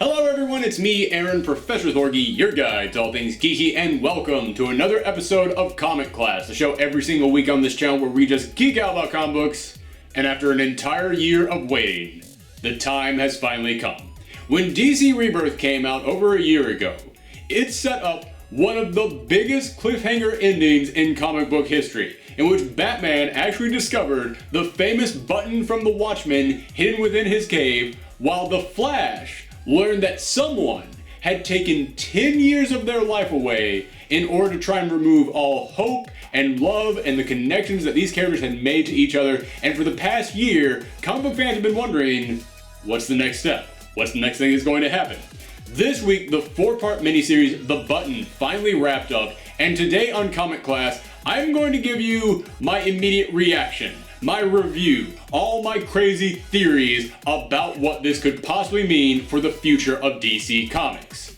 Hello everyone, it's me, Aaron, Professor Thorgy, your guide to all things geeky, and welcome to another episode of Comic Class, the show every single week on this channel where we just geek out about comic books, and after an entire year of waiting, the time has finally come. When DC Rebirth came out over a year ago, it set up one of the biggest cliffhanger endings in comic book history, in which Batman actually discovered the famous button from the Watchmen hidden within his cave, while the Flash learned that someone had taken 10 years of their life away in order to try and remove all hope and love and the connections that these characters had made to each other. And for the past year, comic book fans have been wondering, what's the next step? What's the next thing that's going to happen? This week, the 4-part miniseries, The Button, finally wrapped up, and today on Comic Class, I'm going to give you my immediate reaction, my review, all my crazy theories about what this could possibly mean for the future of DC Comics.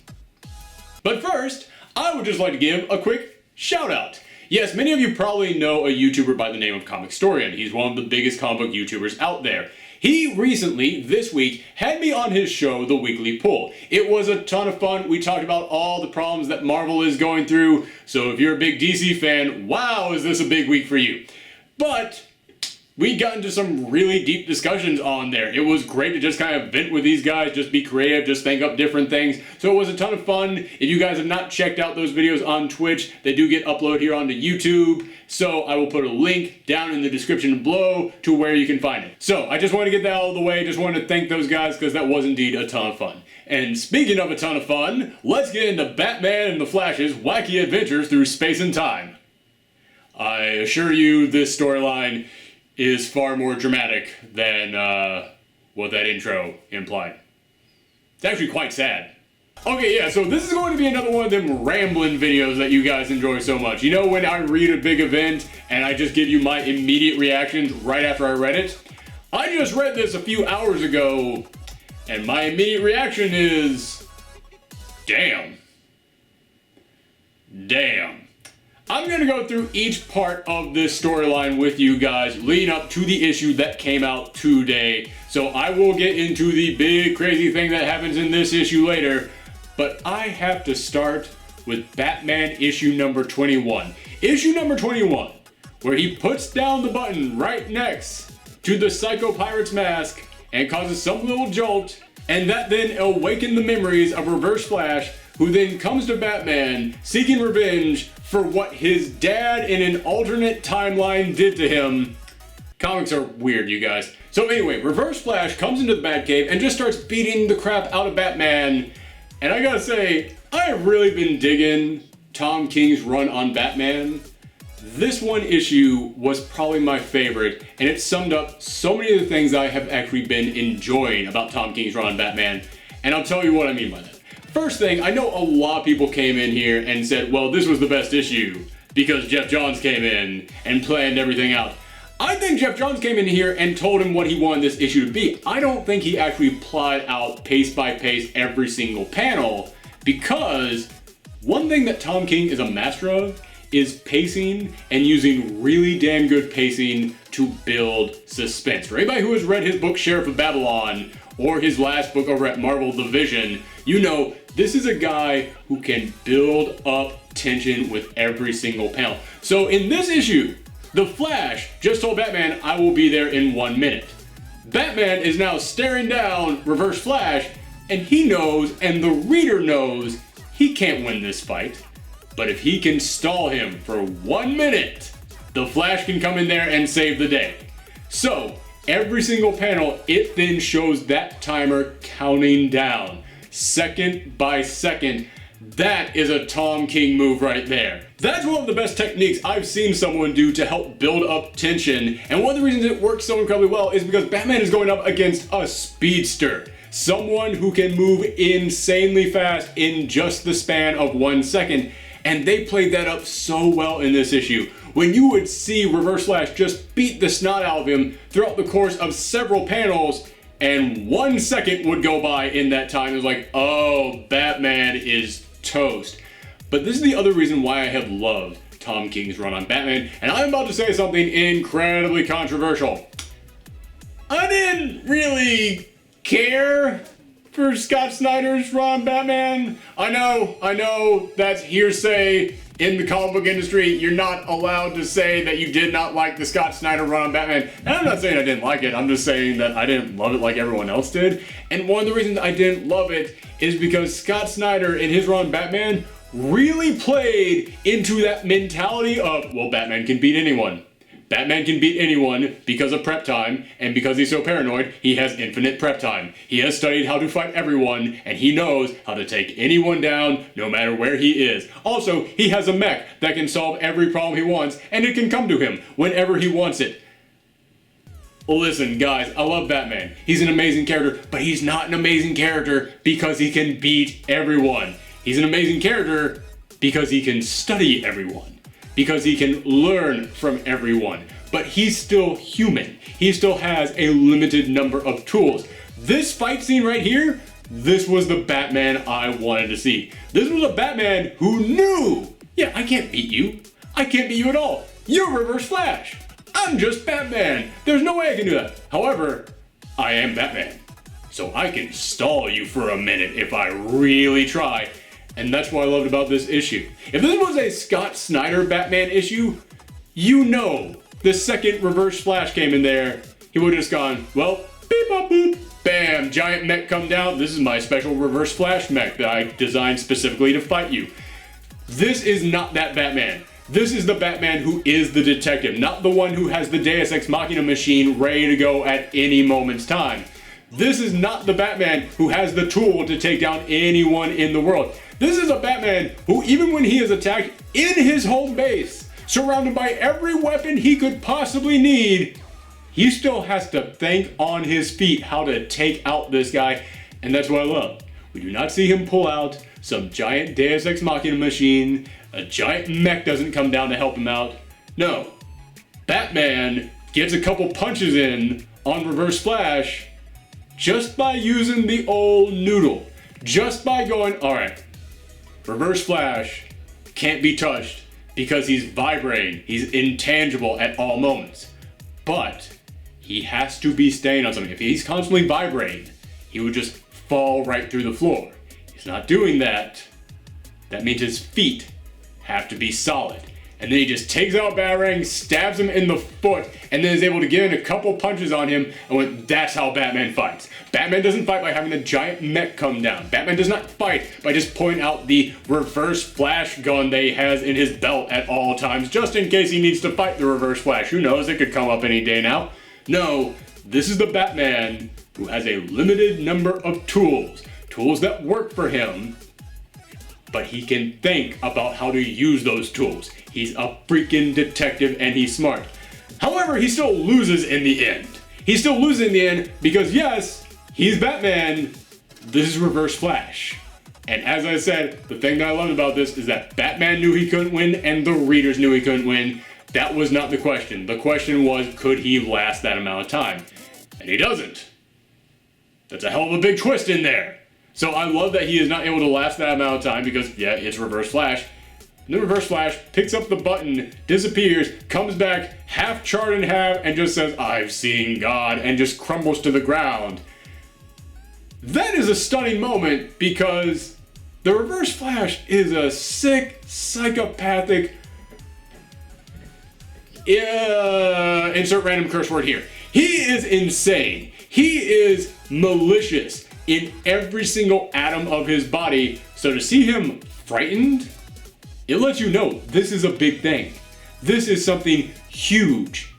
But first, I would just like to give a quick shout out. Yes, many of you probably know a YouTuber by the name of Comic Storian. He's one of the biggest comic book YouTubers out there. He recently, this week, had me on his show, The Weekly Pull. It was a ton of fun. We talked about all the problems that Marvel is going through. So if you're a big DC fan, wow, is this a big week for you. But we got into some really deep discussions on there. It was great to just kind of vent with these guys, just be creative, just think up different things. So it was a ton of fun. If you guys have not checked out those videos on Twitch, they do get uploaded here onto YouTube. So I will put a link down in the description below to where you can find it. So I just want to get that out of the way. Just wanted to thank those guys because that was indeed a ton of fun. And speaking of a ton of fun, let's get into Batman and the Flash's wacky adventures through space and time. I assure you this storyline is far more dramatic than what that intro implied. It's actually quite sad. Okay, yeah, so this is going to be another one of them rambling videos that you guys enjoy so much. You know when I read a big event and I just give you my immediate reactions right after I read it? I just read this a few hours ago, and my immediate reaction is, damn. Damn. I'm going to go through each part of this storyline with you guys leading up to the issue that came out today. So I will get into the big crazy thing that happens in this issue later, but I have to start with Batman issue number 21. Issue number 21, where he puts down the button right next to the Psycho Pirate's mask and causes some little jolt, and that then awakened the memories of Reverse Flash, who then comes to Batman seeking revenge for what his dad in an alternate timeline did to him. Comics are weird, you guys. So anyway, Reverse Flash comes into the Batcave and just starts beating the crap out of Batman. And I gotta say, I have really been digging Tom King's run on Batman. This one issue was probably my favorite, and it summed up so many of the things I have actually been enjoying about Tom King's run on Batman. And I'll tell you what I mean by that. First thing, I know a lot of people came in here and said, well, this was the best issue because Jeff Johns came in and planned everything out. I think Jeff Johns came in here and told him what he wanted this issue to be. I don't think he actually plotted out pace by pace every single panel, because one thing that Tom King is a master of is pacing and using really damn good pacing to build suspense. For anybody who has read his book Sheriff of Babylon or his last book over at Marvel The Vision, you know this is a guy who can build up tension with every single panel. So in this issue, the Flash just told Batman, I will be there in 1 minute. Batman is now staring down Reverse Flash, and he knows, and the reader knows, he can't win this fight. But if he can stall him for 1 minute, the Flash can come in there and save the day. So every single panel, it then shows that timer counting down, second by second. That is a Tom King move right there. That's one of the best techniques I've seen someone do to help build up tension. And one of the reasons it works so incredibly well is because Batman is going up against a speedster. Someone who can move insanely fast in just the span of 1 second. And they played that up so well in this issue. When you would see Reverse Flash just beat the snot out of him throughout the course of several panels, and 1 second would go by in that time. It was like, oh, Batman is toast. But this is the other reason why I have loved Tom King's run on Batman, and I'm about to say something incredibly controversial. I didn't really care for Scott Snyder's run Batman? I know, that's hearsay in the comic book industry. You're not allowed to say that you did not like the Scott Snyder run on Batman. And I'm not saying I didn't like it, I'm just saying that I didn't love it like everyone else did. And one of the reasons I didn't love it is because Scott Snyder in his run Batman really played into that mentality of, well, Batman can beat anyone. Batman can beat anyone because of prep time, and because he's so paranoid, he has infinite prep time. He has studied how to fight everyone, and he knows how to take anyone down, no matter where he is. Also, he has a mech that can solve every problem he wants, and it can come to him whenever he wants it. Listen, guys, I love Batman. He's an amazing character, but he's not an amazing character because he can beat everyone. He's an amazing character because he can study everyone, because he can learn from everyone, but he's still human. He still has a limited number of tools. This fight scene right here, this was the Batman I wanted to see. This was a Batman who knew, yeah, I can't beat you. I can't beat you at all. You're Reverse Flash. I'm just Batman. There's no way I can do that. However, I am Batman, so I can stall you for a minute if I really try. And that's what I loved about this issue. If this was a Scott Snyder Batman issue, you know, the second Reverse Flash came in there, he would have just gone, well, beep bop boop, bam, giant mech come down. This is my special Reverse Flash mech that I designed specifically to fight you. This is not that Batman. This is the Batman who is the detective, not the one who has the Deus Ex Machina machine ready to go at any moment's time. This is not the Batman who has the tool to take down anyone in the world. This is a Batman who, even when he is attacked in his home base, surrounded by every weapon he could possibly need, he still has to think on his feet how to take out this guy, and that's what I love. We do not see him pull out some giant Deus Ex Machina machine, a giant mech doesn't come down to help him out. No, Batman gets a couple punches in on Reverse Flash just by using the old noodle. Just by going, alright, Reverse Flash can't be touched because he's vibrating, he's intangible at all moments. But he has to be staying on something. If he's constantly vibrating, he would just fall right through the floor. He's not doing that. That means his feet have to be solid. And then he just takes out Batarang, stabs him in the foot, and then is able to get in a couple punches on him, and went, that's how Batman fights. Batman doesn't fight by having a giant mech come down. Batman does not fight by just pulling out the Reverse Flash gun that he has in his belt at all times, just in case he needs to fight the Reverse Flash. Who knows, it could come up any day now. No, this is the Batman who has a limited number of tools. Tools that work for him, but he can think about how to use those tools. He's a freaking detective and he's smart. However, he still loses in the end. He still loses in the end because yes, he's Batman, this is Reverse Flash. And as I said, the thing that I loved about this is that Batman knew he couldn't win and the readers knew he couldn't win. That was not the question. The question was, could he last that amount of time? And he doesn't. That's a hell of a big twist in there. So I love that he is not able to last that amount of time because, yeah, it's Reverse Flash. And then Reverse Flash picks up the button, disappears, comes back, half charred in half, and just says, I've seen God, and just crumbles to the ground. That is a stunning moment because the Reverse Flash is a sick, psychopathic, insert random curse word here. He is insane. He is malicious in every single atom of his body. So to see him frightened, it lets you know this is a big thing. This is something huge.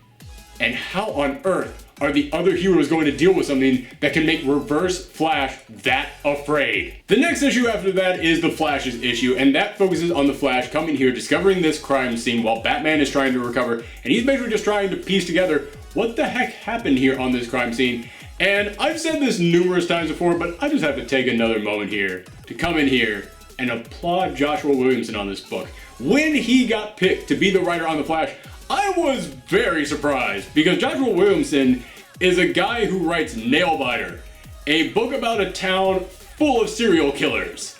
And how on earth are the other heroes going to deal with something that can make Reverse Flash that afraid? The next issue after that is the Flash's issue, and that focuses on the Flash coming here, discovering this crime scene while Batman is trying to recover, and he's basically just trying to piece together what the heck happened here on this crime scene. And I've said this numerous times before, but I just have to take another moment here to come in here and applaud Joshua Williamson on this book. When he got picked to be the writer on The Flash, I was very surprised because Joshua Williamson is a guy who writes Nailbiter, a book about a town full of serial killers.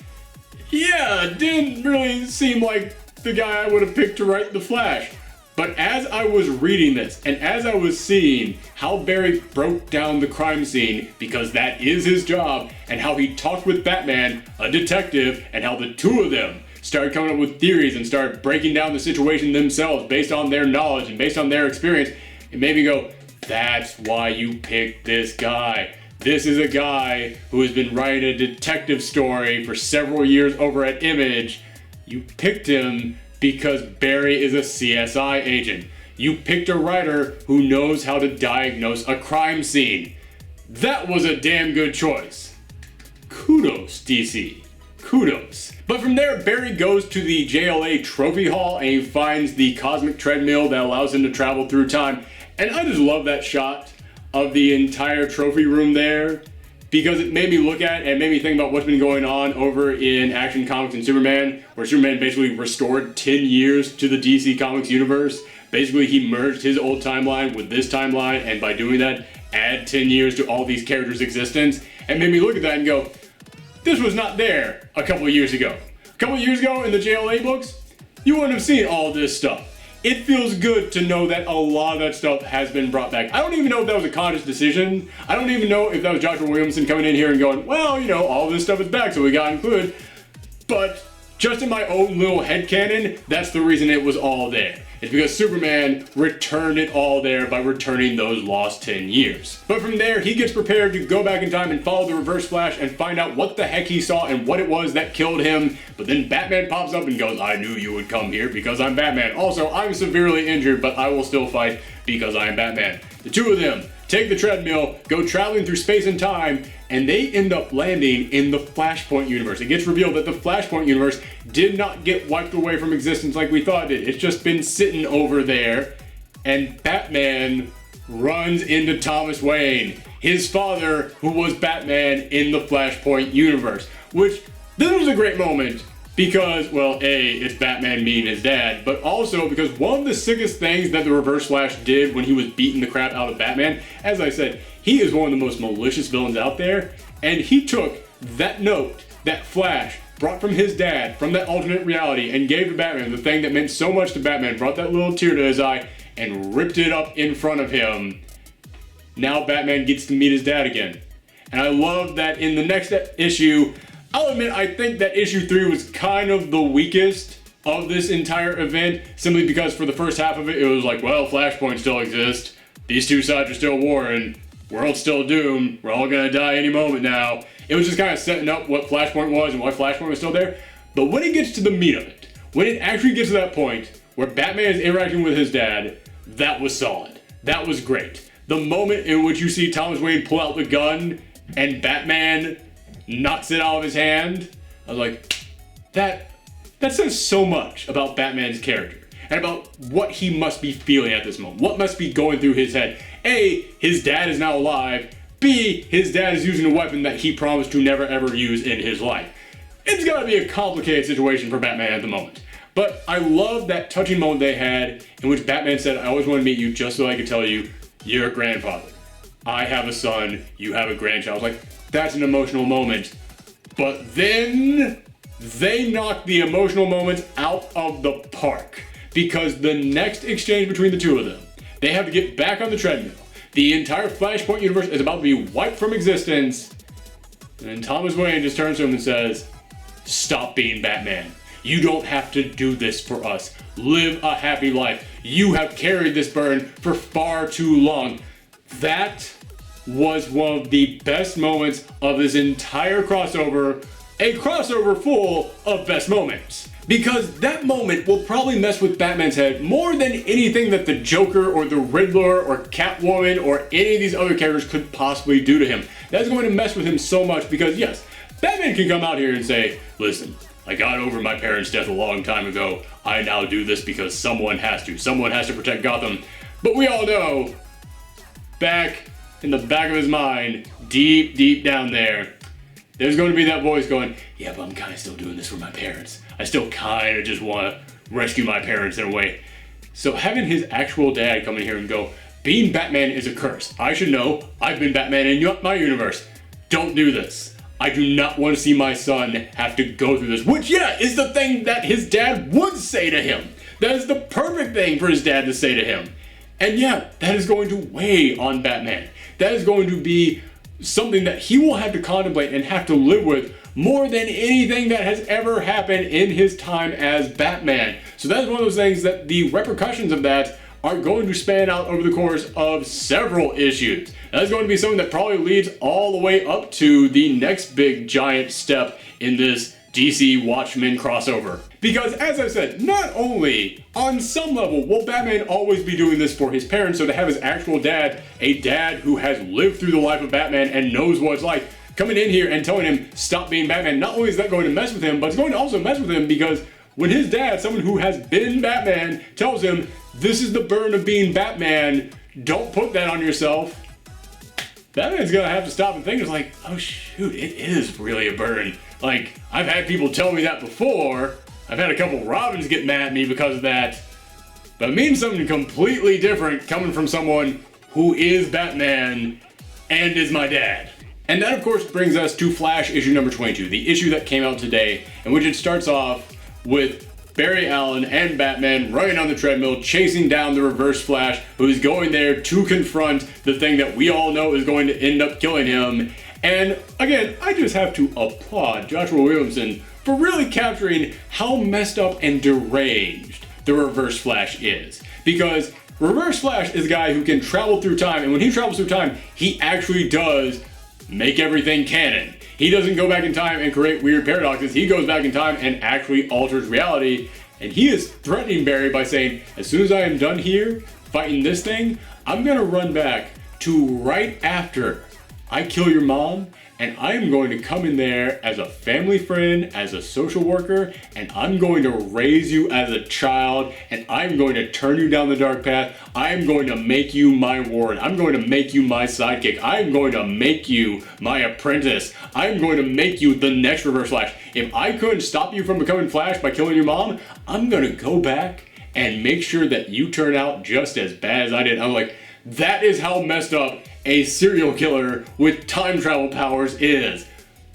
Yeah, didn't really seem like the guy I would have picked to write The Flash. But as I was reading this, and as I was seeing how Barry broke down the crime scene, because that is his job, and how he talked with Batman, a detective, and how the two of them started coming up with theories and started breaking down the situation themselves based on their knowledge and based on their experience, it made me go, that's why you picked this guy. This is a guy who has been writing a detective story for several years over at Image. You picked him because Barry is a CSI agent. You picked a writer who knows how to diagnose a crime scene. That was a damn good choice. Kudos, DC. Kudos. But from there, Barry goes to the JLA Trophy Hall and he finds the cosmic treadmill that allows him to travel through time. And I just love that shot of the entire trophy room there, because it made me look at and made me think about what's been going on over in Action Comics and Superman, where Superman basically restored 10 years to the DC Comics universe. Basically, he merged his old timeline with this timeline, and by doing that, add 10 years to all these characters' existence, and made me look at that and go, this was not there a couple of years ago. A couple of years ago in the JLA books, you wouldn't have seen all this stuff. It feels good to know that a lot of that stuff has been brought back. I don't even know if that was a conscious decision. I don't even know if that was Joshua Williamson coming in here and going, well, you know, all this stuff is back, so we got included. But just in my own little headcanon, that's the reason it was all there. It's because Superman returned it all there by returning those lost 10 years. But from there, he gets prepared to go back in time and follow the Reverse Flash and find out what the heck he saw and what it was that killed him. But then Batman pops up and goes, I knew you would come here because I'm Batman. Also, I'm severely injured, but I will still fight because I am Batman. The two of them take the treadmill, go traveling through space and time, and they end up landing in the Flashpoint universe. It gets revealed that the Flashpoint universe did not get wiped away from existence like we thought it did. It's just been sitting over there, and Batman runs into Thomas Wayne, his father, who was Batman in the Flashpoint universe. Which, this was a great moment, because, well, A, it's Batman meeting his dad, but also because one of the sickest things that the Reverse Flash did when he was beating the crap out of Batman, as I said, he is one of the most malicious villains out there, and he took that note that Flash brought from his dad, from that alternate reality, and gave to Batman the thing that meant so much to Batman, brought that little tear to his eye, and ripped it up in front of him. Now Batman gets to meet his dad again. And I love that in the next issue, I'll admit, I think that issue 3 was kind of the weakest of this entire event, simply because for the first half of it, it was like, well, Flashpoint still exists, these two sides are still warring, world's still doomed, we're all gonna die any moment now. It was just kind of setting up what Flashpoint was and why Flashpoint was still there. But when it gets to the meat of it, when it actually gets to that point where Batman is interacting with his dad, that was solid. That was great. The moment in which you see Thomas Wayne pull out the gun and Batman knocks it out of his hand, I was like, that says so much about Batman's character and about what he must be feeling at this moment, what must be going through his head. A, his dad is now alive. B, his dad is using a weapon that he promised to never ever use in his life. It's gotta be a complicated situation for Batman at the moment. But I love that touching moment they had in which Batman said, I always wanted to meet you just so I could tell you, you're a grandfather. I have a son, you have a grandchild. I was like, that's an emotional moment. But then they knocked the emotional moments out of the park, because the next exchange between the two of them, they have to get back on the treadmill. The entire Flashpoint universe is about to be wiped from existence, and Thomas Wayne just turns to him and says, stop being Batman. You don't have to do this for us. Live a happy life. You have carried this burden for far too long. That was one of the best moments of this entire crossover, a crossover full of best moments. Because that moment will probably mess with Batman's head more than anything that the Joker or the Riddler or Catwoman or any of these other characters could possibly do to him. That's going to mess with him so much because, yes, Batman can come out here and say, listen, I got over my parents' death a long time ago. I now do this because someone has to. Someone has to protect Gotham. But we all know, back in the back of his mind, deep, deep down there, there's going to be that voice going, yeah, but I'm kind of still doing this for my parents. I still kind of just want to rescue my parents in a way. So having his actual dad come in here and go, being Batman is a curse. I should know. I've been Batman in my universe. Don't do this. I do not want to see my son have to go through this. Which, yeah, is the thing that his dad would say to him. That is the perfect thing for his dad to say to him. And yeah, that is going to weigh on Batman. That is going to be something that he will have to contemplate and have to live with more than anything that has ever happened in his time as Batman. So that's one of those things that the repercussions of that are going to span out over the course of several issues. That's going to be something that probably leads all the way up to the next big giant step in this DC Watchmen crossover. Because as I said, not only on some level will Batman always be doing this for his parents, so to have his actual dad, a dad who has lived through the life of Batman and knows what it's like, coming in here and telling him stop being Batman, not only is that going to mess with him, but it's going to also mess with him because when his dad, someone who has been Batman, tells him this is the burden of being Batman, don't put that on yourself, Batman's gonna have to stop and think. It's like, oh shoot, it is really a burden. Like, I've had people tell me that before. I've had a couple Robins get mad at me because of that. But it means something completely different coming from someone who is Batman and is my dad. And that of course brings us to Flash issue number 22, the issue that came out today, in which it starts off with Barry Allen and Batman running on the treadmill, chasing down the Reverse Flash, who's going there to confront the thing that we all know is going to end up killing him. And again, I just have to applaud Joshua Williamson for really capturing how messed up and deranged the Reverse Flash is. Because Reverse Flash is a guy who can travel through time, and when he travels through time, he actually does make everything canon. He doesn't go back in time and create weird paradoxes. He goes back in time and actually alters reality. And he is threatening Barry by saying, as soon as I am done here fighting this thing, I'm gonna run back to right after I kill your mom, and I'm going to come in there as a family friend, as a social worker, and I'm going to raise you as a child, and I'm going to turn you down the dark path. I'm going to make you my ward. I'm going to make you my sidekick. I'm going to make you my apprentice. I'm going to make you the next Reverse Flash. If I couldn't stop you from becoming Flash by killing your mom, I'm going to go back and make sure that you turn out just as bad as I did. I'm like, that is how messed up a serial killer with time travel powers is.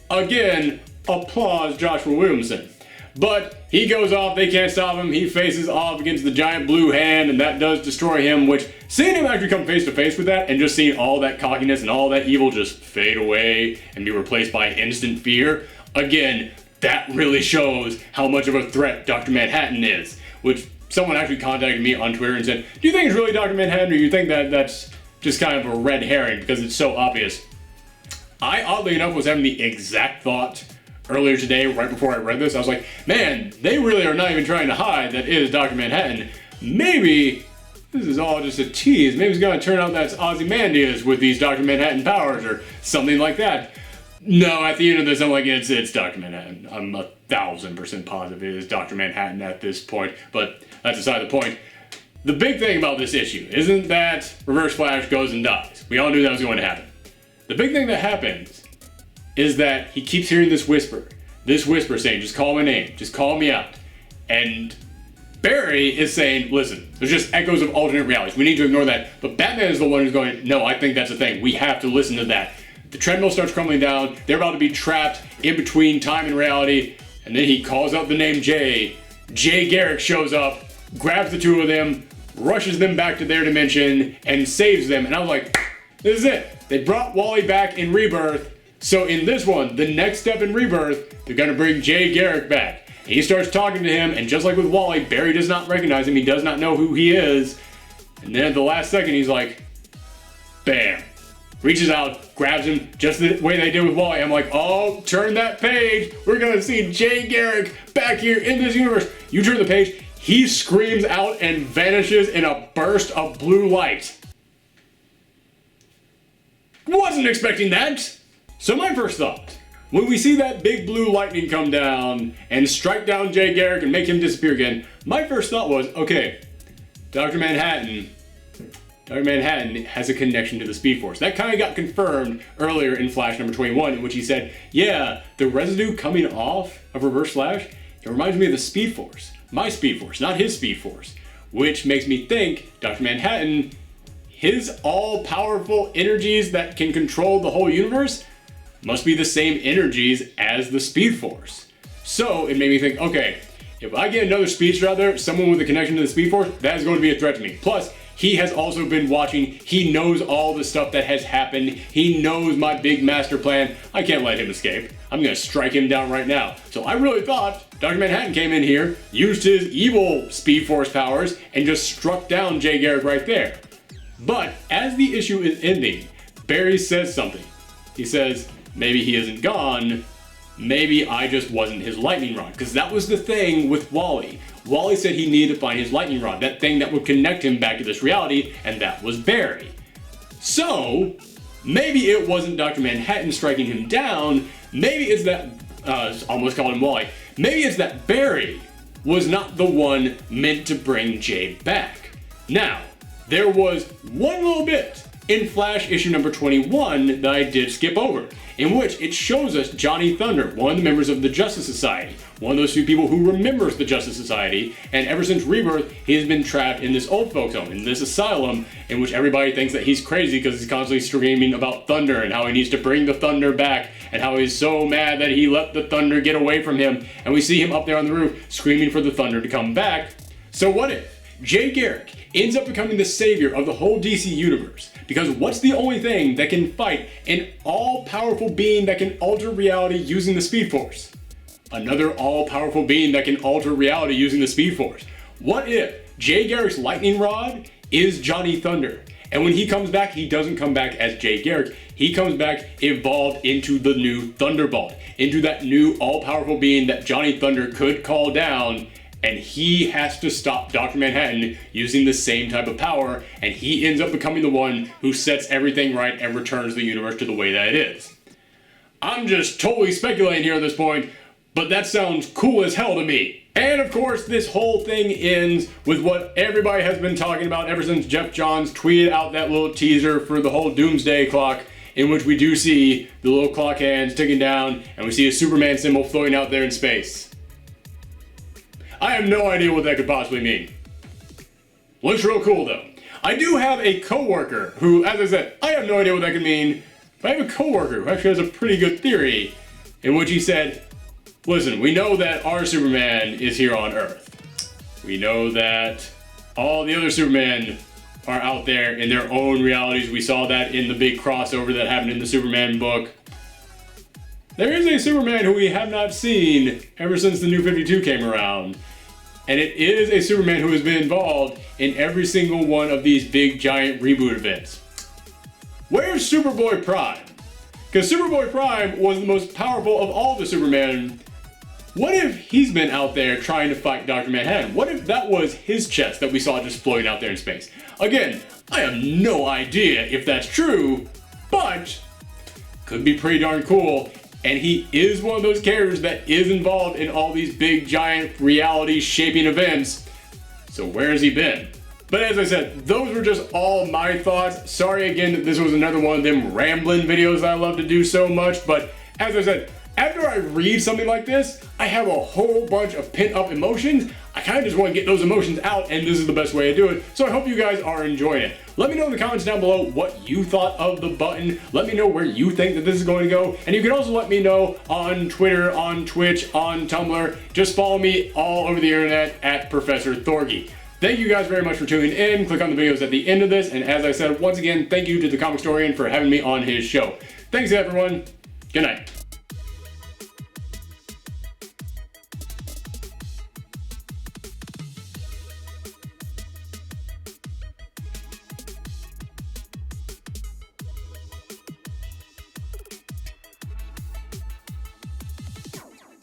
Again, applause Joshua Williamson. But he goes off, they can't stop him, he faces off against the giant blue hand, and that does destroy him, which, seeing him actually come face to face with that, and just seeing all that cockiness and all that evil just fade away and be replaced by instant fear, again, that really shows how much of a threat Dr. Manhattan is. Which, someone actually contacted me on Twitter and said, do you think it's really Dr. Manhattan, or do you think that that's just kind of a red herring because it's so obvious? I, oddly enough, was having the exact thought earlier today, right before I read this. I was like, man, they really are not even trying to hide that it is Dr. Manhattan. Maybe this is all just a tease. Maybe it's going to turn out that's Ozymandias with these Dr. Manhattan powers or something like that. No, at the end of this, I'm like, it's Dr. Manhattan. I'm 1000% positive it is Dr. Manhattan at this point, but that's aside the point. The big thing about this issue isn't that Reverse Flash goes and dies. We all knew that was going to happen. The big thing that happens is that he keeps hearing this whisper saying, just call my name, just call me out. And Barry is saying, listen, there's just echoes of alternate realities. We need to ignore that. But Batman is the one who's going, no, I think that's a thing. We have to listen to that. The treadmill starts crumbling down. They're about to be trapped in between time and reality. And then he calls out the name Jay. Jay Garrick shows up, grabs the two of them, rushes them back to their dimension, and saves them. And I was like, this is it. They brought Wally back in Rebirth. So in this one, the next step in Rebirth, they're gonna bring Jay Garrick back. He starts talking to him, and just like with Wally, Barry does not recognize him. He does not know who he is. And then at the last second, he's like, bam. Reaches out, grabs him, just the way they did with Wally. I'm like, oh, turn that page. We're gonna see Jay Garrick back here in this universe. You turn the page, he screams out and vanishes in a burst of blue light. Wasn't expecting that. So my first thought, when we see that big blue lightning come down and strike down Jay Garrick and make him disappear again, my first thought was, okay, Dr. Manhattan has a connection to the Speed Force. That kind of got confirmed earlier in Flash number 21, in which he said, yeah, the residue coming off of Reverse Flash, it reminds me of the Speed Force. My Speed Force, not his Speed Force. Which makes me think Dr. Manhattan, his all-powerful energies that can control the whole universe, must be the same energies as the Speed Force. So it made me think, okay, If I get another speedster out there, someone with a connection to the Speed Force, that is going to be a threat to me. Plus, he has also been watching. He knows all the stuff that has happened. He knows my big master plan. I can't let him escape. I'm going to strike him down right now. So I really thought Dr. Manhattan came in here, used his evil Speed Force powers, and just struck down Jay Garrick right there. But as the issue is ending, Barry says something. He says, maybe he isn't gone. Maybe I just wasn't his lightning rod. Because that was the thing with Wally. Wally said he needed to find his lightning rod, that thing that would connect him back to this reality, and that was Barry. So, maybe it wasn't Dr. Manhattan striking him down, maybe it's that, almost called him Wally, maybe it's that Barry was not the one meant to bring Jay back. Now, there was one little bit in Flash issue number 21 that I did skip over, in which it shows us Johnny Thunder, one of the members of the Justice Society, one of those few people who remembers the Justice Society, and ever since Rebirth, he has been trapped in this old folks home, in this asylum, in which everybody thinks that he's crazy because he's constantly screaming about thunder and how he needs to bring the thunder back, and how he's so mad that he let the thunder get away from him, and we see him up there on the roof screaming for the thunder to come back. So what if Jay Garrick ends up becoming the savior of the whole DC universe? Because what's the only thing that can fight an all-powerful being that can alter reality using the Speed Force? Another all-powerful being that can alter reality using the Speed Force. What if Jay Garrick's lightning rod is Johnny Thunder? And when he comes back, he doesn't come back as Jay Garrick. He comes back evolved into the new Thunderbolt, into that new all-powerful being that Johnny Thunder could call down, and he has to stop Dr. Manhattan using the same type of power, and he ends up becoming the one who sets everything right and returns the universe to the way that it is. I'm just totally speculating here at this point, but that sounds cool as hell to me. And of course, this whole thing ends with what everybody has been talking about ever since Jeff Johns tweeted out that little teaser for the whole Doomsday Clock, in which we do see the little clock hands ticking down, and we see a Superman symbol floating out there in space. I have no idea what that could possibly mean. Looks real cool though. I do have a coworker who, as I said, I have no idea what that could mean, but I have a coworker who actually has a pretty good theory, in which he said, listen, we know that our Superman is here on Earth. We know that all the other Supermen are out there in their own realities. We saw that in the big crossover that happened in the Superman book. There is a Superman who we have not seen ever since the New 52 came around. And it is a Superman who has been involved in every single one of these big giant reboot events. Where's Superboy Prime? Because Superboy Prime was the most powerful of all the Supermen. What if he's been out there trying to fight Dr. Manhattan? What if that was his chest that we saw just floating out there in space? Again, I have no idea if that's true, but could be pretty darn cool. And he is one of those characters that is involved in all these big, giant, reality-shaping events. So where has he been? But as I said, those were just all my thoughts. Sorry again that this was another one of them rambling videos that I love to do so much. But as I said, after I read something like this, I have a whole bunch of pent-up emotions. I kind of just want to get those emotions out, and this is the best way to do it. So I hope you guys are enjoying it. Let me know in the comments down below what you thought of the button. Let me know where you think that this is going to go. And you can also let me know on Twitter, on Twitch, on Tumblr. Just follow me all over the internet at Professor Thorgy. Thank you guys very much for tuning in. Click on the videos at the end of this. And as I said, once again, thank you to the Comic Historian for having me on his show. Thanks everyone. Good night.